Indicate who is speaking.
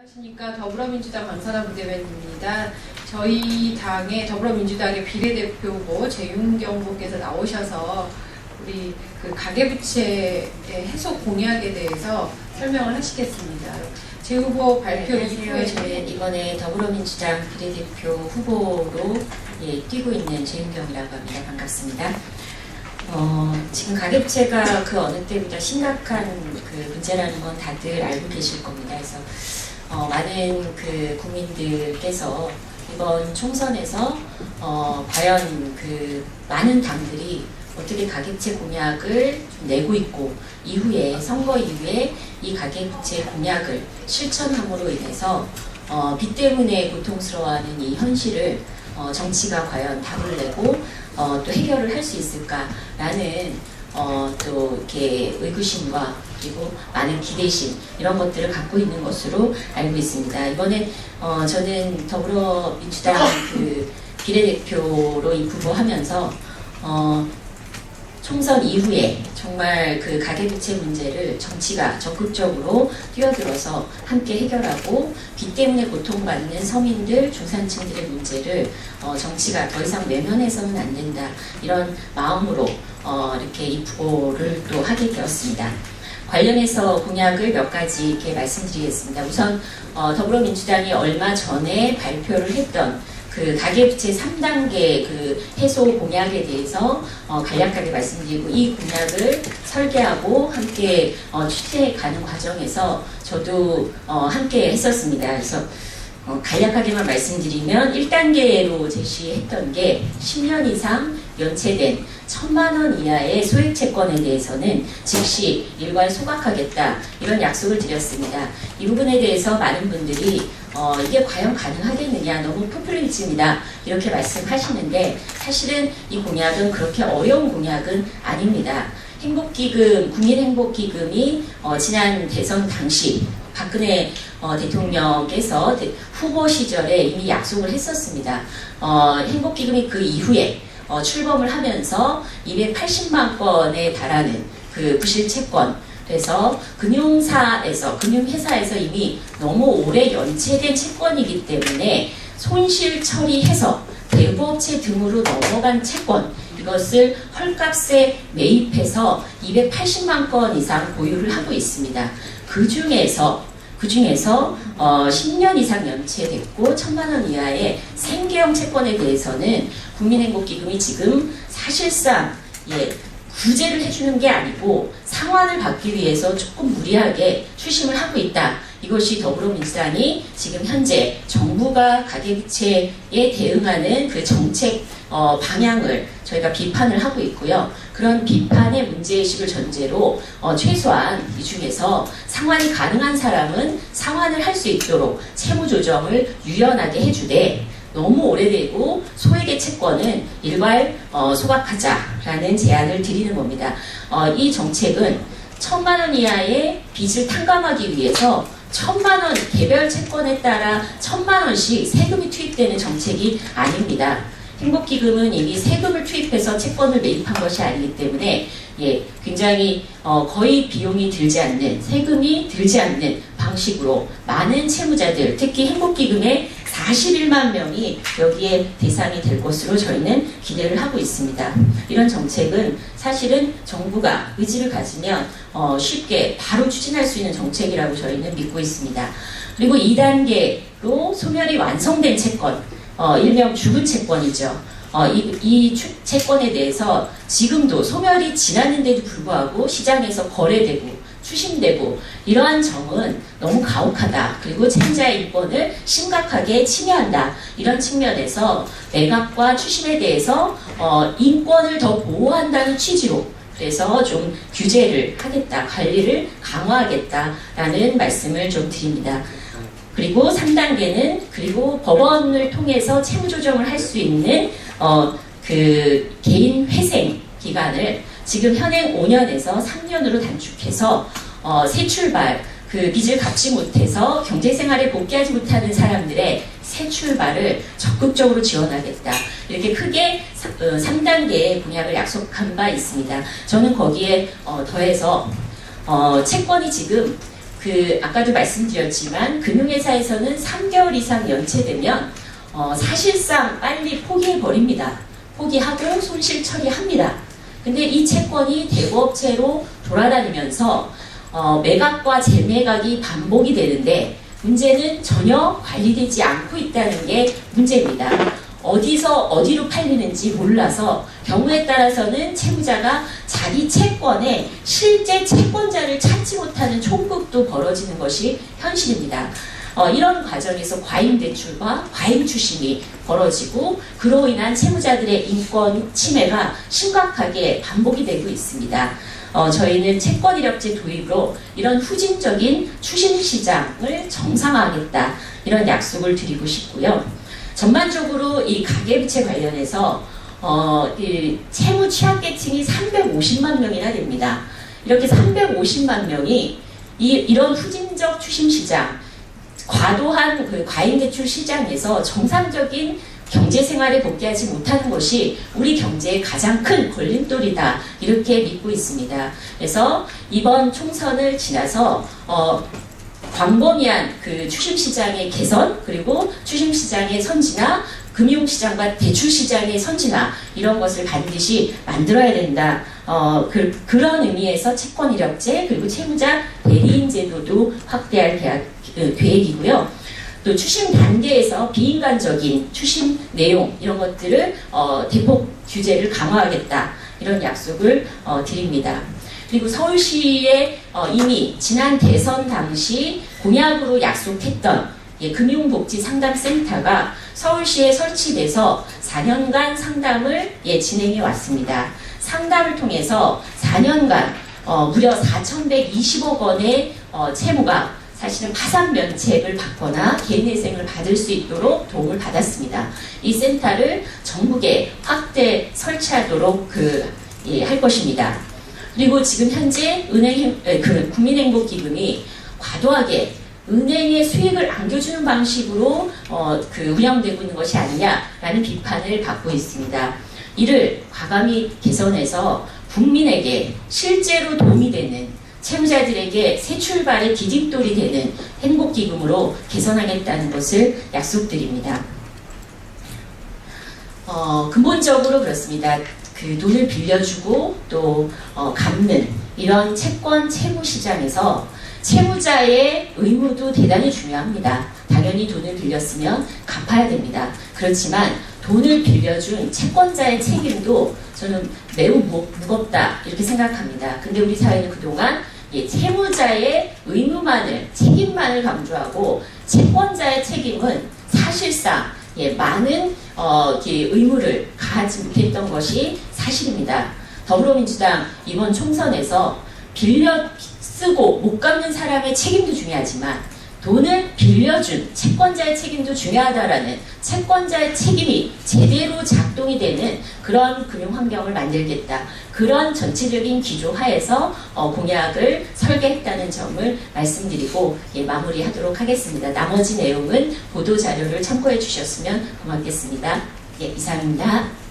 Speaker 1: 안녕하십니까. 더불어민주당 강선아 부대변인입니다. 저희 당의 더불어민주당의 비례대표고 재윤경 후보께서 나오셔서 우리 그 가계부채의 해소 공약에 대해서 설명을 하시겠습니다. 제 후보 발표 이후에
Speaker 2: 저는 이번에 더불어민주당 비례대표 후보로 뛰고 있는 재윤경이라고 합니다. 반갑습니다. 지금 가계부채가 그 어느 때보다 심각한 그 문제라는 건 다들 알고 계실 겁니다. 그래서 많은 그 국민들께서 이번 총선에서 과연 그 많은 당들이 어떻게 가계부채 공약을 내고 있고 이후에 선거 이후에 이 가계부채 공약을 실천함으로 인해서 빚 때문에 고통스러워하는 이 현실을 정치가 과연 답을 내고 또 해결을 할 수 있을까라는 또 이렇게 의구심과 그리고 많은 기대심 이런 것들을 갖고 있는 것으로 알고 있습니다. 이번에 저는 더불어민주당 그 비례대표로 입후보하면서 총선 이후에 정말 그 가계부채 문제를 정치가 적극적으로 뛰어들어서 함께 해결하고 빚 때문에 고통받는 서민들, 중산층들의 문제를 정치가 더 이상 외면해서는 안 된다. 이런 마음으로 이렇게 입후보를 또 하게 되었습니다. 관련해서 공약을 몇 가지 이렇게 말씀드리겠습니다. 우선 더불어민주당이 얼마 전에 발표를 했던 그 가계부채 3단계 그 해소 공약에 대해서 간략하게 말씀드리고 이 공약을 설계하고 함께 추진해가는 과정에서 저도 함께 했었습니다. 그래서 간략하게만 말씀드리면 1단계로 제시했던 게 10년 이상 연체된 1,000만 원 이하의 소액 채권에 대해서는 즉시 일괄 소각하겠다 이런 약속을 드렸습니다. 이 부분에 대해서 많은 분들이 이게 과연 가능하겠느냐, 너무 포퓰리즘이다 이렇게 말씀하시는데 사실은 이 공약은 그렇게 어려운 공약은 아닙니다. 행복기금, 국민행복기금이 지난 대선 당시 박근혜 대통령께서 후보 시절에 이미 약속을 했었습니다. 행복기금이 그 이후에 출범을 하면서 280만 건에 달하는 그 부실채권, 그래서 금융회사에서 이미 너무 오래 연체된 채권이기 때문에 손실 처리해서 대부업체 등으로 넘어간 채권, 이것을 헐값에 매입해서 280만 건 이상 보유를 하고 있습니다. 그 중에서 10년 이상 연체됐고 1,000만 원 이하의 생계형 채권에 대해서는 국민행복기금이 지금 사실상 구제를 해주는 게 아니고 상환을 받기 위해서 조금 무리하게 추심을 하고 있다. 이것이 더불어민주당이 지금 현재 정부가 가계부채에 대응하는 그 정책 방향을 저희가 비판을 하고 있고요. 그런 비판의 문제의식을 전제로 최소한 이 중에서 상환이 가능한 사람은 상환을 할 수 있도록 채무조정을 유연하게 해주되 너무 오래되고 소액의 채권은 일괄 소각하자라는 제안을 드리는 겁니다. 이 정책은 1,000만 원 이하의 빚을 탕감하기 위해서 1,000만 원 개별 채권에 따라 1,000만 원씩 세금이 투입되는 정책이 아닙니다. 행복기금은 이미 세금을 투입해서 채권을 매입한 것이 아니기 때문에 굉장히 거의 비용이 들지 않는, 세금이 들지 않는 방식으로 많은 채무자들, 특히 행복기금의 41만 명이 여기에 대상이 될 것으로 저희는 기대를 하고 있습니다. 이런 정책은 사실은 정부가 의지를 가지면 쉽게 바로 추진할 수 있는 정책이라고 저희는 믿고 있습니다. 그리고 2단계로 소멸이 완성된 채권, 일명 죽은 채권이죠. 이 채권에 대해서 지금도 소멸이 지났는데도 불구하고 시장에서 거래되고 추심되고 이러한 점은 너무 가혹하다. 그리고 채무자의 인권을 심각하게 침해한다. 이런 측면에서 매각과 추심에 대해서 인권을 더 보호한다는 취지로 그래서 좀 규제를 하겠다. 관리를 강화하겠다라는 말씀을 좀 드립니다. 그리고 3단계는 그리고 법원을 통해서 채무조정을 할 수 있는 그 개인 회생 기간을 지금 현행 5년에서 3년으로 단축해서 새 출발, 그 빚을 갚지 못해서 경제생활에 복귀하지 못하는 사람들의 새 출발을 적극적으로 지원하겠다. 이렇게 크게 3단계의 공약을 약속한 바 있습니다. 저는 거기에 더해서 채권이 지금 아까도 말씀드렸지만 금융회사에서는 3개월 이상 연체되면 사실상 빨리 포기해버립니다. 포기하고 손실 처리합니다. 근데 이 채권이 대부업체로 돌아다니면서 매각과 재매각이 반복이 되는데 문제는 전혀 관리되지 않고 있다는 게 문제입니다. 어디서 어디로 팔리는지 몰라서 경우에 따라서는 채무자가 자기 채권의 실제 채권자를 찾지 못하는 총극도 벌어지는 것이 현실입니다. 이런 과정에서 과잉 대출과 과잉 추심이 벌어지고 그로 인한 채무자들의 인권 침해가 심각하게 반복이 되고 있습니다. 저희는 채권이력제 도입으로 이런 후진적인 추심 시장을 정상화하겠다 이런 약속을 드리고 싶고요. 전반적으로 이 가계부채 관련해서 이 채무 취약계층이 350만 명이나 됩니다. 이렇게 350만 명이 이런 후진적 추심 시장, 과도한 그 과잉 대출 시장에서 정상적인 경제 생활에 복귀하지 못하는 것이 우리 경제의 가장 큰 걸림돌이다 이렇게 믿고 있습니다. 그래서 이번 총선을 지나서 광범위한 그 추심시장의 개선 그리고 추심시장의 선진화 금융시장과 대출시장의 선진화 이런 것을 반드시 만들어야 된다. 그런 의미에서 채권이력제 그리고 채무자 대리인 제도도 확대할 계획이고요. 또 추심 단계에서 비인간적인 추심 내용 이런 것들을 대폭 규제를 강화하겠다 이런 약속을 드립니다. 그리고 서울시에 이미 지난 대선 당시 공약으로 약속했던 금융복지상담센터가 서울시에 설치돼서 4년간 상담을 진행해 왔습니다. 상담을 통해서 4년간 무려 4,120억 원의 채무가 사실은 파산 면책을 받거나 개인회생을 받을 수 있도록 도움을 받았습니다. 이 센터를 전국에 확대 설치하도록 할 것입니다. 그리고 지금 현재 국민행복기금이 과도하게 은행의 수익을 안겨주는 방식으로 운영되고 있는 것이 아니냐라는 비판을 받고 있습니다. 이를 과감히 개선해서 국민에게 실제로 도움이 되는 채무자들에게 새 출발의 디딤돌이 되는 행복기금으로 개선하겠다는 것을 약속드립니다. 근본적으로 그렇습니다. 그 돈을 빌려주고 또 갚는 이런 채권 채무 시장에서 채무자의 의무도 대단히 중요합니다. 당연히 돈을 빌렸으면 갚아야 됩니다. 그렇지만 돈을 빌려준 채권자의 책임도 저는 매우 무겁다 이렇게 생각합니다. 근데 우리 사회는 그동안 채무자의 의무만을 책임만을 강조하고 채권자의 책임은 사실상 많은 의무를 가하지 못했던 것이 사실입니다. 더불어민주당 이번 총선에서 빌려 쓰고 못 갚는 사람의 책임도 중요하지만 돈을 빌려준 채권자의 책임도 중요하다라는 채권자의 책임이 제대로 작동이 되는 그런 금융 환경을 만들겠다. 그런 전체적인 기조 하에서 공약을 설계했다는 점을 말씀드리고 마무리하도록 하겠습니다. 나머지 내용은 보도자료를 참고해 주셨으면 고맙겠습니다. 이상입니다.